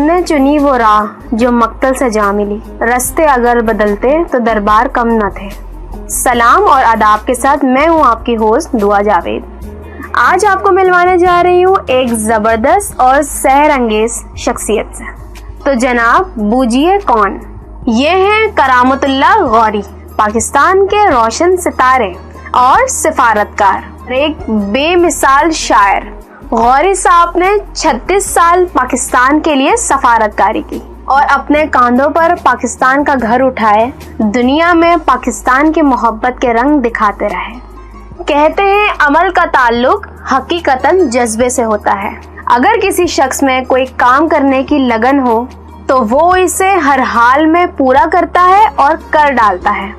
نے چنی وہ راہ جو مقتل سے جا ملی، رستے اگر بدلتے تو دربار کم نہ تھے۔ سلام اور آداب کے ساتھ میں ہوں آپ کی ہوسٹ دعا جاوید۔ آج آپ کو ملوانے جا رہی ہوں ایک زبردست اور سحر انگیز شخصیت سے۔ تو جناب بوجھیے کون؟ یہ ہیں کرامت اللہ غوری، پاکستان کے روشن ستارے اور سفارتکار، ایک بے مثال شاعر۔ غوری صاحب نے 36 سال پاکستان کے لیے سفارتکاری کی اور اپنے کاندھوں پر پاکستان کا گھر اٹھائے دنیا میں پاکستان کی محبت کے رنگ دکھاتے رہے۔ کہتے ہیں عمل کا تعلق حقیقتاً جذبے سے ہوتا ہے۔ اگر کسی شخص میں کوئی کام کرنے کی لگن ہو تو وہ اسے ہر حال میں پورا کرتا ہے اور کر ڈالتا ہے۔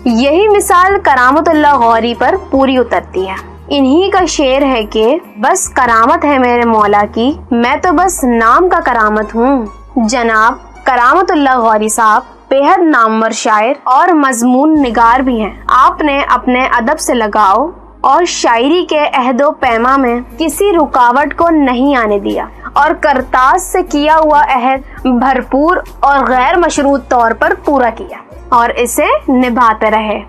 یہی مثال کرامت اللہ غوری پر پوری اترتی ہے۔ انہی کا شعر ہے کہ بس کرامت ہے میرے مولا کی، میں تو بس نام کا کرامت ہوں۔ جناب کرامت اللہ غوری صاحب بےحد نامور شاعر اور مضمون نگار بھی ہیں۔ آپ نے اپنے ادب سے لگاؤ اور شاعری کے عہد و پیما میں کسی رکاوٹ کو نہیں آنے دیا اور کرتاز سے کیا ہوا عہد بھرپور اور غیر مشروط طور پر پورا کیا اور اسے نبھاتے رہے۔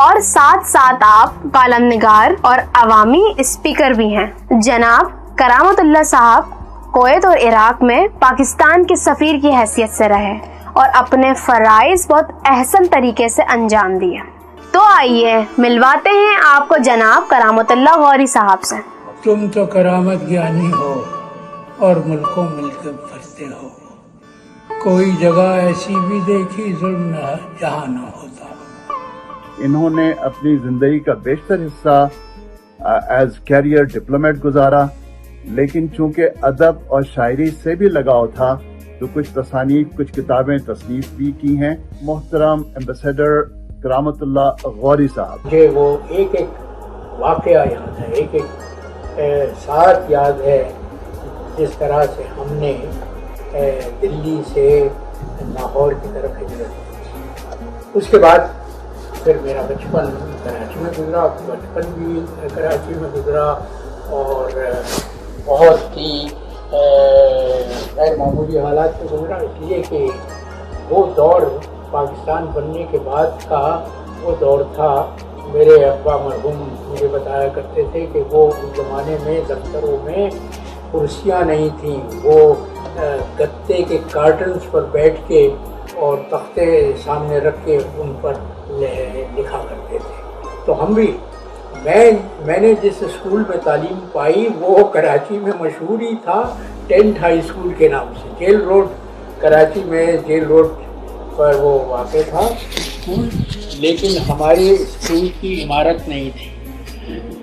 اور ساتھ ساتھ آپ کالم نگار اور عوامی اسپیکر بھی ہیں۔ جناب کرامت اللہ صاحب کویت اور عراق میں پاکستان کے سفیر کی حیثیت سے رہے اور اپنے فرائض بہت احسن طریقے سے انجام دیے۔ تو آئیے ملواتے ہیں آپ کو جناب کرامت اللہ غوری صاحب سے۔ تم تو کرامت گیانی ہو اور ملکوں مل کے بھرتے ہو، کوئی جگہ ایسی بھی دیکھی ظلم نہ جہاں نہ ہوتا۔ انہوں نے اپنی زندگی کا بیشتر حصہ ایز کیریئر ڈپلومیٹ گزارا، لیکن چونکہ ادب اور شاعری سے بھی لگاؤ تھا تو کچھ تصانیف، کچھ کتابیں تصنیف بھی کی ہیں۔ محترم ایمبیسیڈر کرامت اللہ غوری صاحب، مجھے وہ ایک واقعہ یاد ہے، ایک ساتھ یاد ہے جس طرح سے ہم نے دلی سے لاہور کی طرف ہجرت کی۔ اس کے بعد پھر میرا بچپن کراچی میں گزرا، بچپن بھی کراچی میں گزرا اور بہت ہی غیر معمولی حالات سے گزرا، اس لیے کہ وہ دور پاکستان بننے کے بعد کا وہ دور تھا۔ میرے ابا مرحوم مجھے بتایا کرتے تھے کہ وہ اس زمانے میں دفتروں میں کرسیاں نہیں تھیں، وہ گتے کے کارٹنز پر بیٹھ کے اور تختے سامنے رکھ کے ان پر لکھا کرتے تھے۔ تو ہم بھی میں نے جس اسکول میں تعلیم پائی وہ کراچی میں مشہور ہی تھا، ٹینٹ ہائی اسکول کے نام سے، جیل روڈ کراچی میں، جیل روڈ پر وہ واقع تھا اسکول، لیکن ہمارے اسکول کی عمارت نہیں تھی،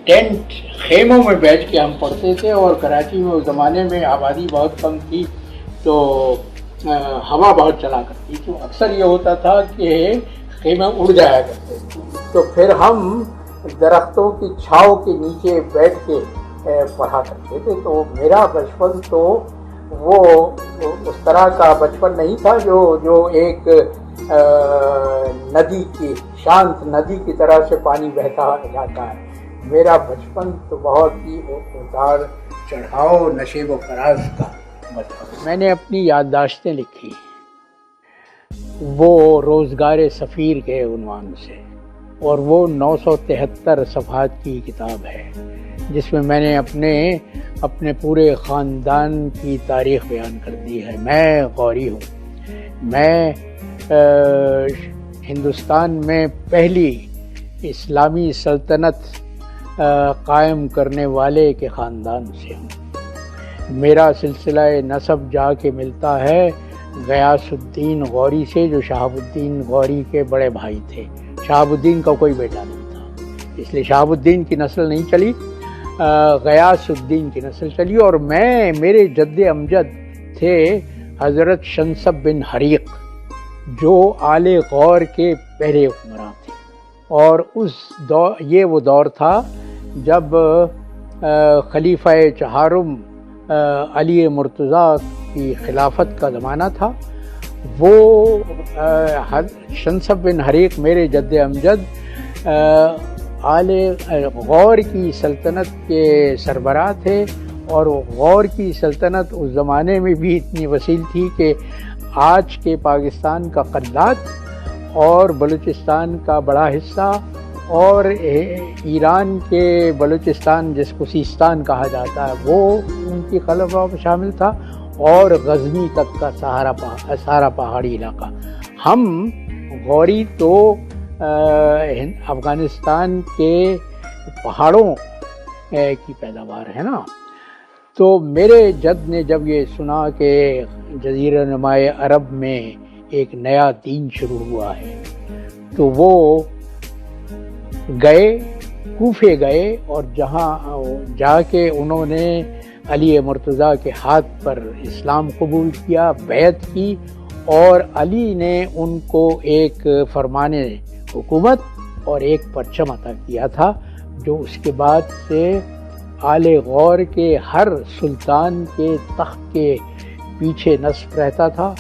ٹینٹ خیموں میں بیٹھ کے ہم پڑھتے تھے۔ اور کراچی میں اس زمانے میں آبادی بہت کم تھی تو ہوا بہت چلا کرتی تھی، اکثر یہ ہوتا تھا کہ خیمے اڑ جایا کرتے تھے، تو پھر ہم درختوں کی چھاؤں کے نیچے بیٹھ کے پڑھا کرتے تھے۔ تو میرا بچپن تو وہ اس طرح کا بچپن نہیں تھا جو ایک ندی کی شانت ندی کی طرح سے پانی بہتا جاتا ہے۔ میرا بچپن تو بہت ہی اتار چڑھاؤ، نشیب و فراز کا بچپن۔ میں نے اپنی یادداشتیں لکھی وہ روزگار سفیر کے عنوان سے، اور وہ 973 صفحات کی کتاب ہے جس میں میں نے اپنے پورے خاندان کی تاریخ بیان کر دی ہے۔ میں غوری ہوں، میں ہندوستان میں پہلی اسلامی سلطنت قائم کرنے والے کے خاندان سے ہوں۔ میرا سلسلہ نسب جا کے ملتا ہے غیاث الدین غوری سے، جو شہاب الدین غوری کے بڑے بھائی تھے۔ شہاب الدین کا کوئی بیٹا نہیں تھا، اس لیے شہاب الدین کی نسل نہیں چلی، غیاث الدین کی نسل چلی۔ اور میرے جد امجد تھے حضرت شنسب بن حریق، جو آل غور کے پہلے حکمراں تھے۔ اور یہ وہ دور تھا جب خلیفہ چہارم علی مرتضیٰ کی خلافت کا زمانہ تھا۔ وہ شنسب بن حریق میرے جد امجد آل غور کی سلطنت کے سربراہ تھے، اور غور کی سلطنت اس زمانے میں بھی اتنی وسیع تھی کہ آج کے پاکستان کا قلات اور بلوچستان کا بڑا حصہ اور ایران کے بلوچستان جس کو سیستان کہا جاتا ہے وہ ان کی قلمرو میں شامل تھا، اور غزنی تک کا سارا پہاڑی علاقہ۔ ہم غوری تو افغانستان کے پہاڑوں کی پیداوار ہے نا۔ تو میرے جد نے جب یہ سنا کہ جزیرہ نمائے عرب میں ایک نیا دین شروع ہوا ہے تو وہ گئے، کوفے گئے، اور جہاں جا کے انہوں نے علی مرتضیٰ کے ہاتھ پر اسلام قبول کیا، بیعت کی، اور علی نے ان کو ایک فرمان حکومت اور ایک پرچم عطا کیا تھا، جو اس کے بعد سے آل غور کے ہر سلطان کے تخت کے پیچھے نصب رہتا تھا۔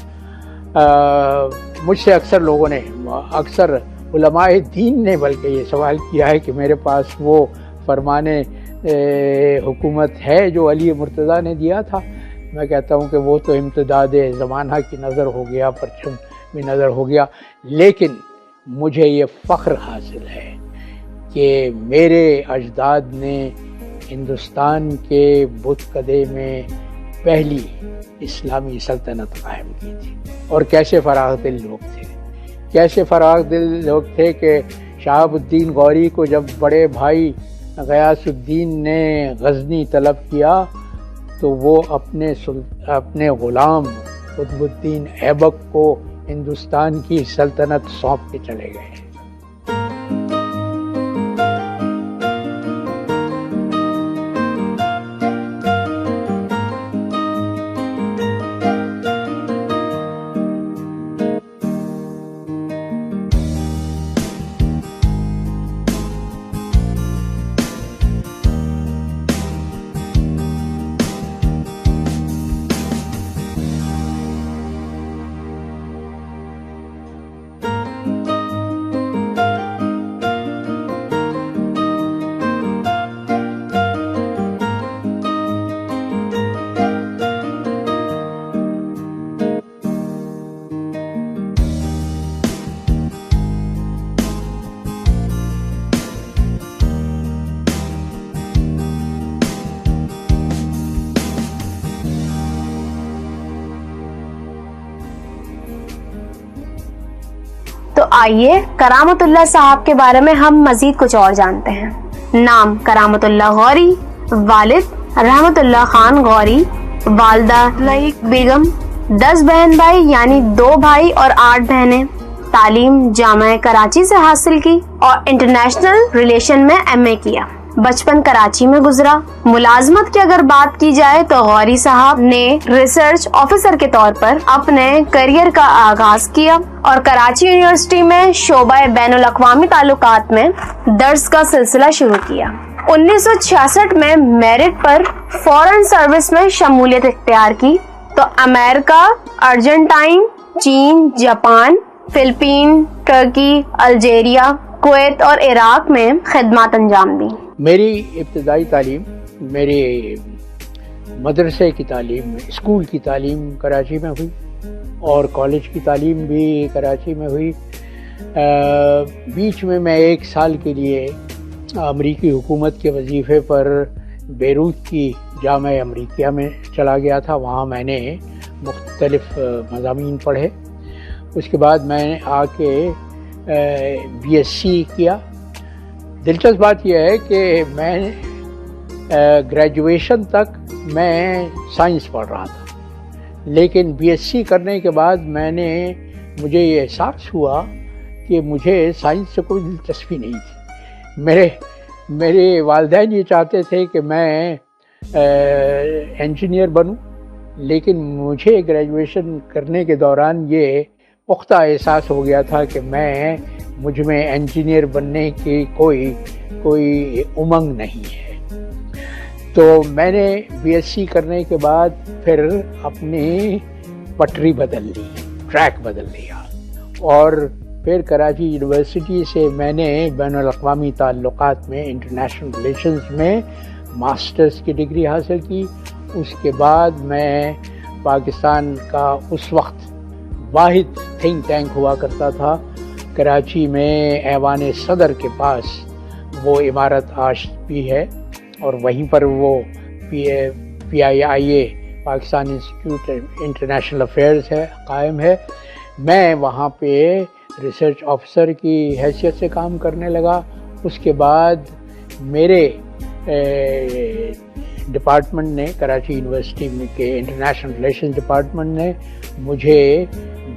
مجھ سے اکثر لوگوں نے، اکثر علماء دین نے بلکہ یہ سوال کیا ہے کہ میرے پاس وہ فرمان حکومت ہے جو علی مرتضیٰ نے دیا تھا۔ میں کہتا ہوں کہ وہ تو امتداد زمانہ کی نظر ہو گیا، پرچم بھی نظر ہو گیا، لیکن مجھے یہ فخر حاصل ہے کہ میرے اجداد نے ہندوستان کے بت کدے میں پہلی اسلامی سلطنت قائم کی تھی، اور کیسے فراغ دل لوگ تھے، کیسے فراغ دل لوگ تھے کہ شہاب الدین غوری کو جب بڑے بھائی غیاث الدین نے غزنی طلب کیا تو وہ اپنے غلام قطب الدین ایبک کو ہندوستان کی سلطنت سونپ کے چلے گئے۔ تو آئیے کرامت اللہ صاحب کے بارے میں ہم مزید کچھ اور جانتے ہیں۔ نام کرامت اللہ غوری، والد رحمت اللہ خان غوری، والدہ لائق بیگم، 10 بہن بھائی یعنی 2 بھائی اور 8 بہنیں۔ تعلیم جامعہ کراچی سے حاصل کی اور انٹرنیشنل ریلیشن میں MA کیا۔ بچپن کراچی میں گزرا۔ ملازمت کی اگر بات کی جائے تو غوری صاحب نے ریسرچ آفیسر کے طور پر اپنے کیریئر کا آغاز کیا اور کراچی یونیورسٹی میں شعبہ بین الاقوامی تعلقات میں درس کا سلسلہ شروع کیا۔ 1966 میں میرٹ پر فورن سروس میں شمولیت اختیار کی تو امریکہ، ارجنٹائن، چین، جاپان، فلپین، ترکی، الجیریا، کویت اور عراق میں خدمات انجام دی۔ میری ابتدائی تعلیم، میری مدرسے کی تعلیم، اسکول کی تعلیم کراچی میں ہوئی اور کالج کی تعلیم بھی کراچی میں ہوئی۔ بیچ میں 1 سال کے لیے امریکی حکومت کے وظیفے پر بیروت کی جامعہ امریکیہ میں چلا گیا تھا۔ وہاں میں نے مختلف مضامین پڑھے۔ اس کے بعد میں نے آ کے BSc کیا۔ دلچسپ بات یہ ہے کہ میں گریجویشن تک میں سائنس پڑھ رہا تھا، لیکن BSc کرنے کے بعد مجھے یہ احساس ہوا کہ مجھے سائنس سے کوئی دلچسپی نہیں تھی۔ میرے والدین یہ چاہتے تھے کہ میں انجینئر بنوں، لیکن مجھے گریجویشن کرنے کے دوران یہ پختہ احساس ہو گیا تھا کہ مجھ میں انجینئر بننے کی کوئی امنگ نہیں ہے۔ تو میں نے BSc کرنے کے بعد پھر اپنی پٹری بدل لی، ٹریک بدل لیا، اور پھر کراچی یونیورسٹی سے میں نے بین الاقوامی تعلقات میں، انٹرنیشنل ریلیشنز میں ماسٹرز کی ڈگری حاصل کی. اس کے بعد میں پاکستان کا اس وقت واحد تھنک ٹینک ہوا کرتا تھا کراچی میں ایوان صدر کے پاس، وہ عمارت آج بھی ہے، اور وہیں پر وہ PIIA Pakistan institute international affairs ہے قائم ہے. میں وہاں پہ ریسرچ آفیسر کی حیثیت سے کام کرنے لگا. اس کے بعد میرے ڈپارٹمنٹ نے، کراچی یونیورسٹی میں کے انٹرنیشنل ریلیشن ڈپارٹمنٹ نے مجھے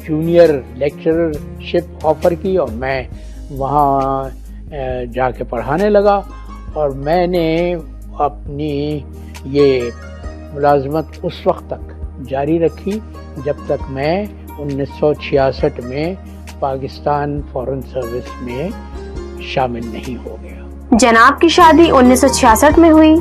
جونیئر لیکچرر شپ آفر کی، اور میں وہاں جا کے پڑھانے لگا. اور میں نے اپنی یہ ملازمت اس وقت تک جاری رکھی جب تک میں 1966 میں پاکستان فورن سروس میں شامل نہیں ہو گیا. جناب کی شادی 1966 میں ہوئی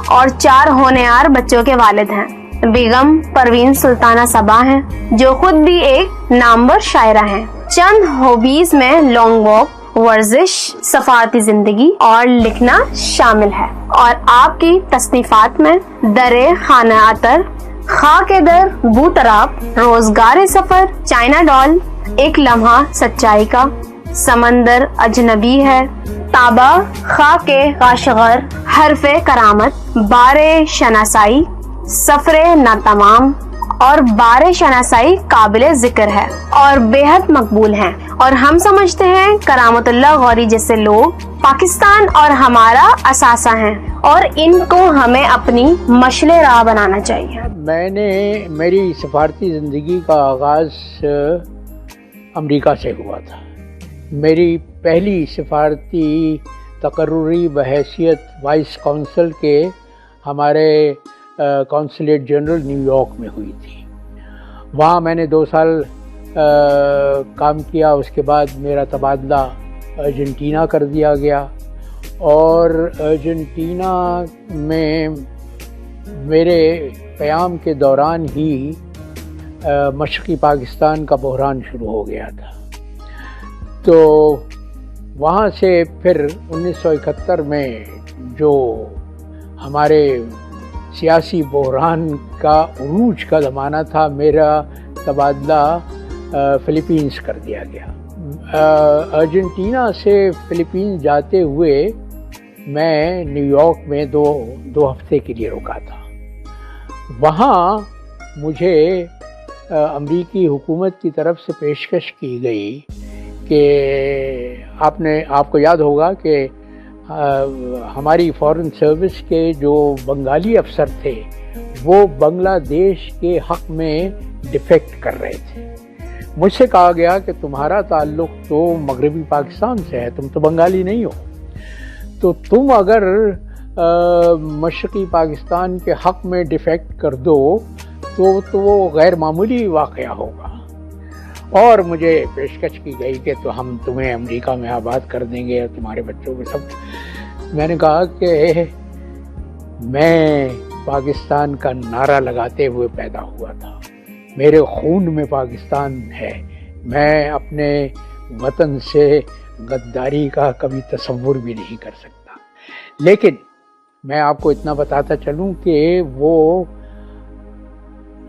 اور 4 ہونہار بچوں کے والد ہیں. بیگم پروین سلطانہ صبا ہیں جو خود بھی ایک نامور شاعرہ ہیں. چند ہابیز میں لانگ واک، ورزش، سفارتی زندگی اور لکھنا شامل ہے. اور آپ کی تصنیفات میں درِ خانہ عطر، خاک در، بو تراب، روزگار سفر، چائنا ڈال، ایک لمحہ سچائی کا، سمندر اجنبی ہے، تابہ، خاک غاشغر، حرف کرامت، بار شناسائی، سفر ناتمام اور بار شناسائی قابل ذکر ہے اور بے حد مقبول ہیں. اور ہم سمجھتے ہیں کرامت اللہ غوری جیسے لوگ پاکستان اور ہمارا اثاثہ ہیں اور ان کو ہمیں اپنی مشعل راہ بنانا چاہیے. میری سفارتی زندگی کا آغاز امریکہ سے ہوا تھا. میری پہلی سفارتی تقرری بحیثیت وائس کونسل کے ہمارے کونسلیٹ جنرل نیو یارک میں ہوئی تھی. وہاں میں نے 2 سال کام کیا. اس کے بعد میرا تبادلہ ارجنٹینا کر دیا گیا، اور ارجنٹینا میں میرے قیام کے دوران ہی مشرقی پاکستان کا بحران شروع ہو گیا تھا. تو وہاں سے پھر 1971 میں جو ہمارے سیاسی بحران کا عروج کا زمانہ تھا، میرا تبادلہ فلپینز کر دیا گیا. ارجنٹینا سے فلپینز جاتے ہوئے میں نیو یارک میں دو ہفتے کے لیے رکا تھا. وہاں مجھے امریکی حکومت کی طرف سے پیشکش کی گئی کہ آپ کو یاد ہوگا کہ ہماری فورن سروس کے جو بنگالی افسر تھے وہ بنگلہ دیش کے حق میں ڈیفیکٹ کر رہے تھے. مجھ سے کہا گیا کہ تمہارا تعلق تو مغربی پاکستان سے ہے، تم تو بنگالی نہیں ہو، تو تم اگر مشرقی پاکستان کے حق میں ڈیفیکٹ کر دو تو وہ غیر معمولی واقعہ ہوگا. اور مجھے پیشکش کی گئی کہ تو ہم تمہیں امریکہ میں آباد کر دیں گے اور تمہارے بچوں کو سب. میں نے کہا کہ میں پاکستان کا نعرہ لگاتے ہوئے پیدا ہوا تھا، میرے خون میں پاکستان ہے، میں اپنے وطن سے غداری کا کبھی تصور بھی نہیں کر سکتا. لیکن میں آپ کو اتنا بتاتا چلوں کہ وہ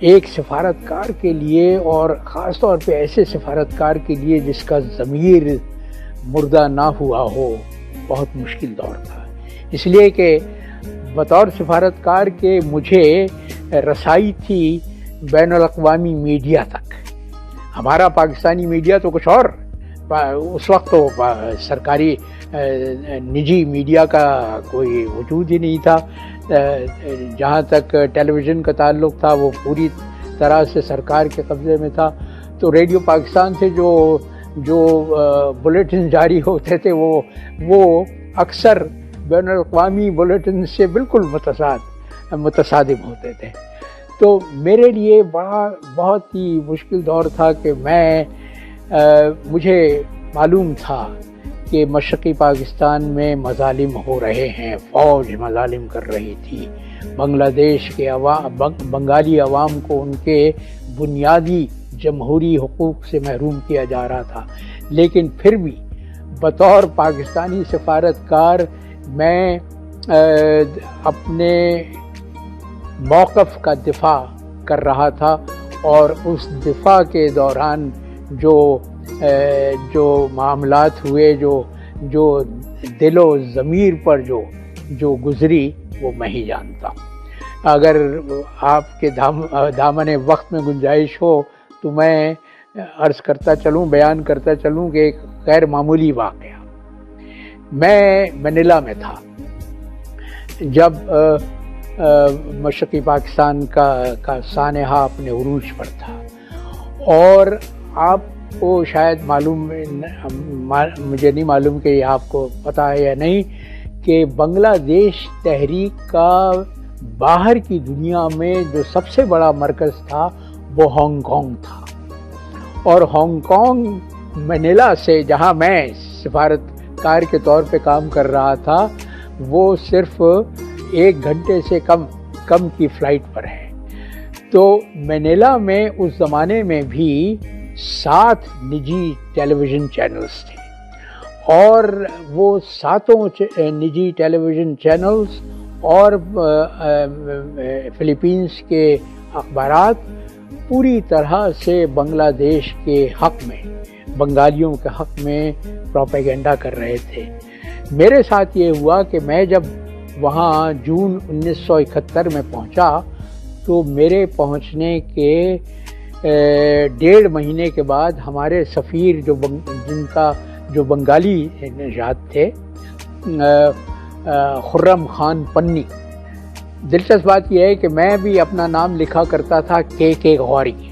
ایک سفارتکار کے لیے، اور خاص طور پہ ایسے سفارتکار کے لیے جس کا ضمیر مردہ نہ ہوا ہو، بہت مشکل دور تھا. اس لیے کہ بطور سفارتکار کے مجھے رسائی تھی بین الاقوامی میڈیا تک. ہمارا پاکستانی میڈیا تو کچھ اور، اس وقت تو سرکاری نجی میڈیا کا کوئی وجود ہی نہیں تھا. جہاں تک ٹیلی ویژن کا تعلق تھا وہ پوری طرح سے سرکار کے قبضے میں تھا. تو ریڈیو پاکستان سے جو بلیٹن جاری ہوتے تھے وہ اکثر بین الاقوامی بلیٹن سے بالکل متصادم ہوتے تھے. تو میرے لیے بہت ہی مشکل دور تھا کہ مجھے معلوم تھا کہ مشرقی پاکستان میں مظالم ہو رہے ہیں، فوج مظالم کر رہی تھی، بنگلہ دیش کے بنگالی عوام کو ان کے بنیادی جمہوری حقوق سے محروم کیا جا رہا تھا. لیکن پھر بھی بطور پاکستانی سفارتکار میں اپنے موقف کا دفاع کر رہا تھا، اور اس دفاع کے دوران جو معاملات ہوئے، جو دل و ضمیر پر جو گزری، وہ میں ہی جانتا ہوں۔ اگر آپ کے دامن وقت میں گنجائش ہو تو میں عرض کرتا چلوں، بیان کرتا چلوں کہ ایک غیر معمولی واقعہ۔ میں منیلا میں تھا جب مشرقی پاکستان کا سانحہ اپنے عروج پر تھا، اور آپ کو شاید معلوم، مجھے نہیں معلوم کہ یہ آپ کو پتہ ہے یا نہیں، کہ بنگلہ دیش تحریک کا باہر کی دنیا میں جو سب سے بڑا مرکز تھا وہ ہانگ کانگ تھا، اور ہانگ کانگ منیلا سے، جہاں میں سفارتکار کے طور پہ کام کر رہا تھا، وہ صرف 1 گھنٹے سے کم کی فلائٹ پر ہے۔ تو منیلا میں اس زمانے میں بھی 7 نجی ٹیلی ویژن چینلز تھے، اور وہ 7 نجی ٹیلی ویژن چینلز اور فلیپینز کے اخبارات پوری طرح سے بنگلہ دیش کے حق میں، بنگالیوں کے حق میں پروپیگنڈا کر رہے تھے۔ میرے ساتھ یہ ہوا کہ میں جب وہاں جون 1971 میں پہنچا، تو میرے پہنچنے کے 1.5 مہینے کے بعد ہمارے سفیر جو بنگالی نژاد تھے، خرم خان پنی، دلچسپ بات یہ ہے کہ میں بھی اپنا نام لکھا کرتا تھا کے غوری،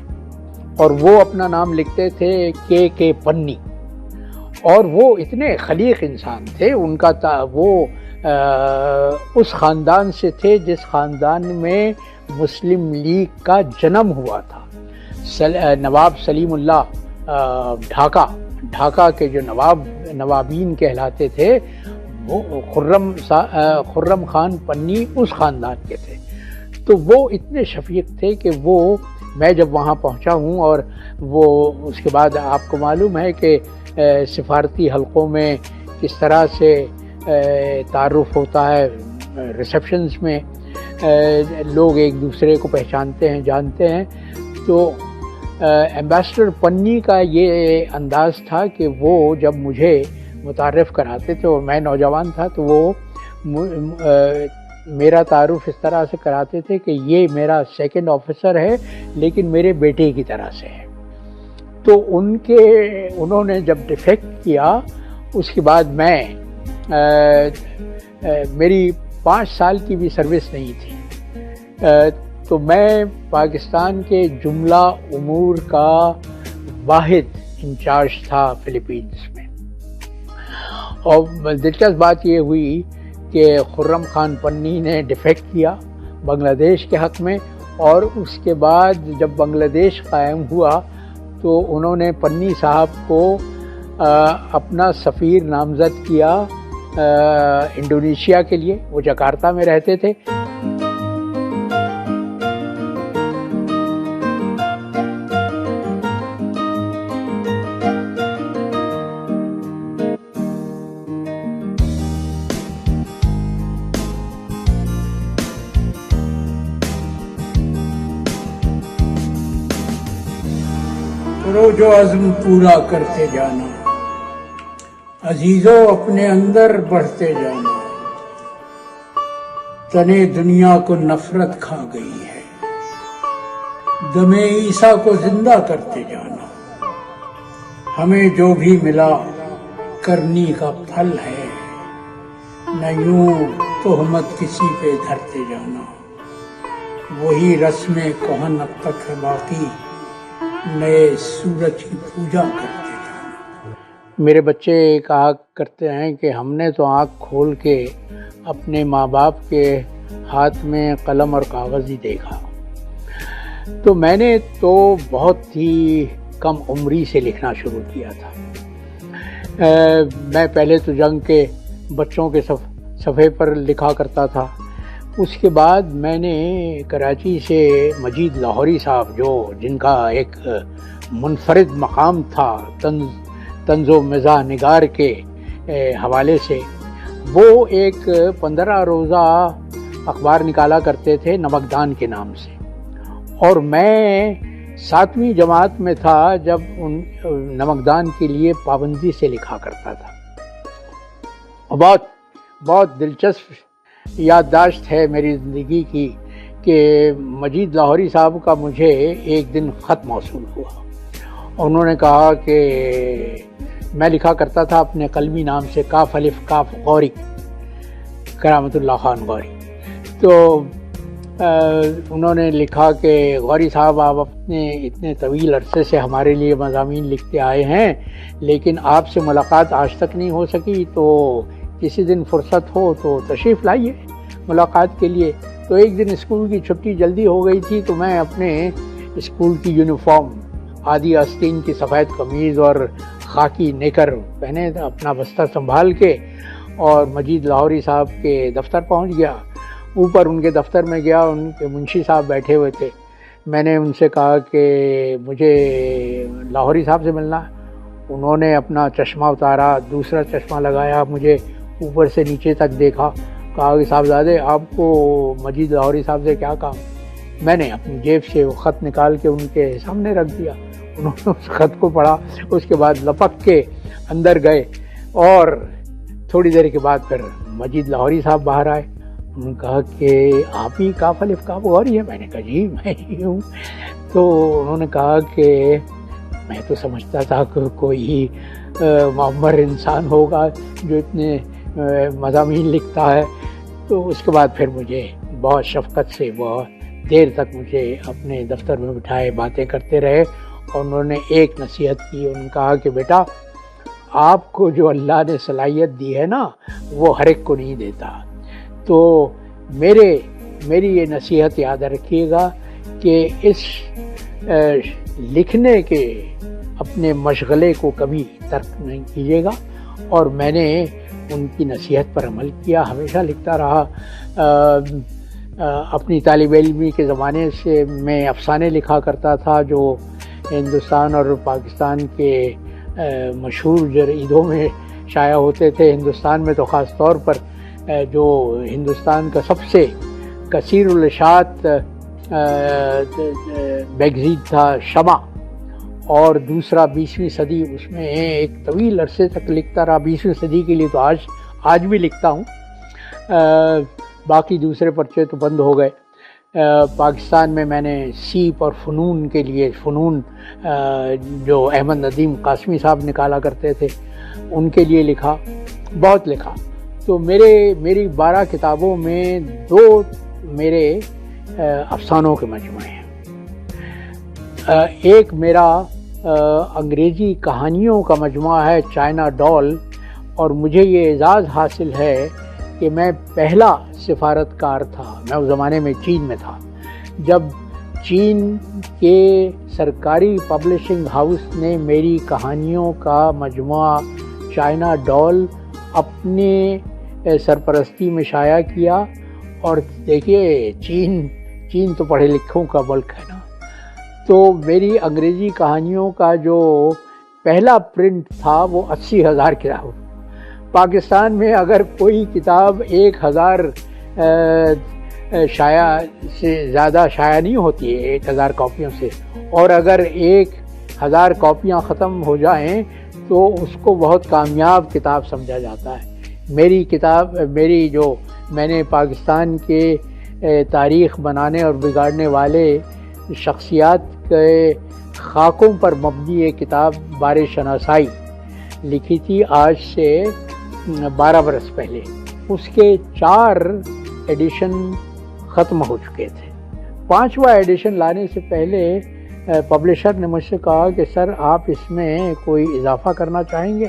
اور وہ اپنا نام لکھتے تھے کے پنی، اور وہ اتنے خلیق انسان تھے۔ ان کا وہ اس خاندان سے تھے جس خاندان میں مسلم لیگ کا جنم ہوا تھا۔ نواب سلیم اللہ ڈھاکہ کے جو نوابین کہلاتے تھے، وہ خرم خان پنی اس خاندان کے تھے۔ تو وہ اتنے شفیق تھے کہ میں جب وہاں پہنچا ہوں، اور وہ اس کے بعد آپ کو معلوم ہے کہ سفارتی حلقوں میں کس طرح سے تعارف ہوتا ہے، ریسیپشنز میں لوگ ایک دوسرے کو پہچانتے ہیں، جانتے ہیں۔ تو ایمبیسڈر پنی کا یہ انداز تھا کہ وہ جب مجھے متعارف کراتے تھے، اور میں نوجوان تھا، تو وہ میرا تعارف اس طرح سے کراتے تھے کہ یہ میرا 2nd آفیسر ہے، لیکن میرے بیٹے کی طرح سے ہے۔ تو انہوں نے جب ڈیفیکٹ کیا، اس کے بعد میری 5 سال کی بھی سروس نہیں تھی، تو میں پاکستان کے جملہ امور کا واحد انچارج تھا فلیپینز میں۔ اور دلچسپ بات یہ ہوئی کہ خرم خان پنی نے ڈیفیکٹ کیا بنگلہ دیش کے حق میں، اور اس کے بعد جب بنگلہ دیش قائم ہوا تو انہوں نے پنی صاحب کو اپنا سفیر نامزد کیا انڈونیشیا کے لیے۔ وہ جکارتا میں رہتے تھے۔ جو عزم پورا کرتے جانا، عزیزوں اپنے اندر بڑھتے جانا، تنے دنیا کو نفرت کھا گئی ہے، دم عیسیٰ کو زندہ کرتے جانا، ہمیں جو بھی ملا کرنی کا پھل ہے، نہ یوں تہمت کسی پہ دھرتے جانا، وہی رسم کہن اب تک ہے باقی، نئے سورج کی پوجا کرتے جانا۔ میرے بچے کہا کرتے ہیں کہ ہم نے تو آنکھ کھول کے اپنے ماں باپ کے ہاتھ میں قلم اور کاغذ ہی دیکھا۔ تو میں نے تو بہت ہی کم عمری سے لکھنا شروع کیا تھا۔ میں پہلے تو جنگ کے بچوں کے صفحے پر لکھا کرتا تھا۔ اس کے بعد میں نے کراچی سے مجید لاہوری صاحب، جن کا ایک منفرد مقام تھا طنز و مزاح نگار کے حوالے سے، وہ ایک 15 روزہ اخبار نکالا کرتے تھے نمکدان کے نام سے، اور میں 7ویں جماعت میں تھا جب ان نمکدان کے لیے پابندی سے لکھا کرتا تھا۔ بہت دلچسپ یادداشت ہے میری زندگی کی کہ مجید لاہوری صاحب کا مجھے ایک دن خط موصول ہوا، اور انہوں نے کہا کہ میں لکھا کرتا تھا اپنے قلمی نام سے کاف الف کاف غوری، کرامت اللہ خان غوری، تو انہوں نے لکھا کہ غوری صاحب آپ اپنے اتنے طویل عرصے سے ہمارے لیے مضامین لکھتے آئے ہیں، لیکن آپ سے ملاقات آج تک نہیں ہو سکی، تو کسی دن فرصت ہو تو تشریف لائیے ملاقات کے لیے۔ تو ایک دن اسکول کی چھٹی جلدی ہو گئی تھی، تو میں اپنے اسکول کی یونیفارم آدھی آستین کی سفید قمیض اور خاکی نیکر پہنے اپنا بستہ سنبھال کے اور مجید لاہوری صاحب کے دفتر پہنچ گیا۔ اوپر ان کے دفتر میں گیا، ان کے منشی صاحب بیٹھے ہوئے تھے۔ میں نے ان سے کہا کہ مجھے لاہوری صاحب سے ملنا ہے۔ انہوں نے اپنا چشمہ اتارا، دوسرا چشمہ لگایا، مجھے اوپر سے نیچے تک دیکھا، کہا کہ صاحبزادے آپ کو مجید لاہوری صاحب سے کیا کام؟ میں نے اپنی جیب سے وہ خط نکال کے ان کے سامنے رکھ دیا۔ انہوں نے اس خط کو پڑھا، اس کے بعد لپک کے اندر گئے، اور تھوڑی دیر کے بعد پھر مجید لاہوری صاحب باہر آئے۔ انہوں نے کہا کہ آپ ہی کاف الف کاف غوری ہیں؟ میں نے کہا جی میں ہی ہوں۔ تو انہوں نے کہا کہ میں تو سمجھتا تھا کہ کوئی معمر انسان ہوگا جو اتنے مضامین لکھتا ہے۔ تو اس کے بعد پھر مجھے بہت شفقت سے بہت دیر تک مجھے اپنے دفتر میں بٹھائے، باتیں کرتے رہے، اور انہوں نے ایک نصیحت کی۔ انہوں نے کہا کہ بیٹا آپ کو جو اللہ نے صلاحیت دی ہے نا وہ ہر ایک کو نہیں دیتا، تو میری یہ نصیحت یاد رکھیے گا کہ اس لکھنے کے اپنے مشغلے کو کبھی ترک نہیں کیجیے گا۔ اور میں نے ان کی نصیحت پر عمل کیا، ہمیشہ لکھتا رہا۔ اپنی طالب علمی کے زمانے سے میں افسانے لکھا کرتا تھا جو ہندوستان اور پاکستان کے مشہور جریدوں میں شائع ہوتے تھے۔ ہندوستان میں تو خاص طور پر جو ہندوستان کا سب سے کثیر الاشاعت میگزین تھا شمع، اور دوسرا 20ویں صدی، اس میں ایک طویل عرصے تک لکھتا رہا۔ 20ویں صدی کے لیے تو آج بھی لکھتا ہوں، باقی دوسرے پرچے تو بند ہو گئے۔ پاکستان میں نے سیپ اور فنون کے لیے، فنون جو احمد ندیم قاسمی صاحب نکالا کرتے تھے، ان کے لیے لکھا، بہت لکھا۔ تو میری 12 کتابوں میں 2 میرے افسانوں کے مجموعے ہیں۔ ایک میرا انگریزی کہانیوں کا مجموعہ ہے چائنا ڈال، اور مجھے یہ اعزاز حاصل ہے کہ میں پہلا سفارتکار تھا۔ میں اس زمانے میں چین میں تھا، جب چین کے سرکاری پبلشنگ ہاؤس نے میری کہانیوں کا مجموعہ چائنا ڈال اپنے سرپرستی میں شائع کیا۔ اور دیکھیے چین تو پڑھے لکھوں کا ملک ہے نا، تو میری انگریزی کہانیوں کا جو پہلا پرنٹ تھا وہ 80,000 کتاب۔ پاکستان میں اگر کوئی کتاب 1,000 شائع سے زیادہ شائع نہیں ہوتی ہے، 1,000 کاپیوں سے، اور اگر 1,000 کاپیاں ختم ہو جائیں تو اس کو بہت کامیاب کتاب سمجھا جاتا ہے۔ میری کتاب، جو میں نے پاکستان کے تاریخ بنانے اور بگاڑنے والے شخصیات کے خاکوں پر مبنی ایک کتاب بار شناسائی لکھی تھی آج سے 12 برس پہلے۔ اس کے 4 ایڈیشن ختم ہو چکے تھے۔ 5واں ایڈیشن لانے سے پہلے پبلشر نے مجھ سے کہا کہ سر آپ اس میں کوئی اضافہ کرنا چاہیں گے؟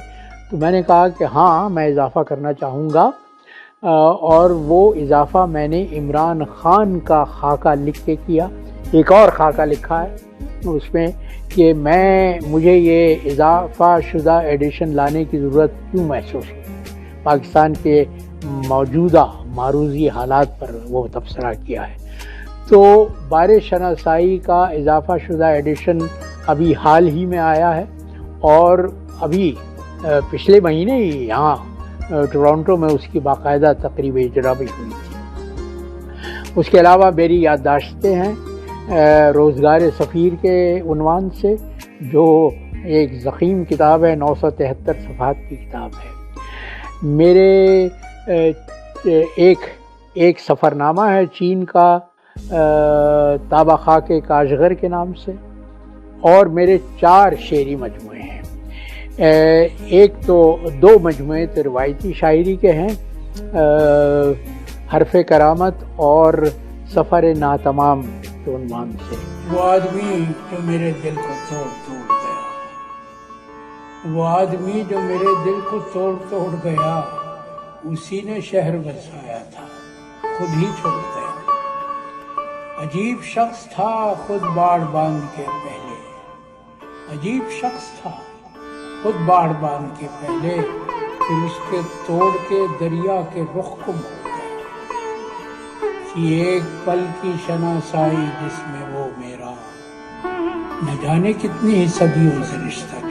تو میں نے کہا کہ ہاں میں اضافہ کرنا چاہوں گا، اور وہ اضافہ میں نے عمران خان کا خاکہ لکھ کے کیا۔ ایک اور خاکہ لکھا ہے اس میں کہ مجھے یہ اضافہ شدہ ایڈیشن لانے کی ضرورت کیوں محسوس ہوئی۔ پاکستان کے موجودہ معروضی حالات پر وہ تبصرہ کیا ہے۔ تو بار شناسائی کا اضافہ شدہ ایڈیشن ابھی حال ہی میں آیا ہے، اور ابھی پچھلے مہینے ہی یہاں ٹورانٹو میں اس کی باقاعدہ تقریب اجرا بھی ہوئی تھی۔ اس کے علاوہ میری یادداشتیں ہیں روزگار سفیر کے عنوان سے، جو ایک ضخیم کتاب ہے، 973 صفحات کی کتاب ہے۔ میرے ایک سفرنامہ ہے چین کا تابہ خاک کاشغر کے نام سے، اور میرے 4 شعری مجموعے ہیں۔ ایک تو 2 مجموعے تو روایتی شاعری کے ہیں، حرف کرامت اور سفر ناتمام کے عنوان سے۔ وہ آدمی جو میرے دل کو توڑ گیا، وہ آدمی جو میرے دل کو توڑ گیا، اسی نے شہر بسایا تھا، خود ہی چھوڑ گیا۔ عجیب شخص تھا خود باڑ باندھ کے پہلے، عجیب شخص تھا خود باڑ باندھ کے پہلے، پھر اس کے توڑ کے دریا کے رخ کو موڑ گیا۔ یہ ایک پل کی شناسائی جس میں وہ میرا نہ جانے کتنی صدیوں سے رشتہ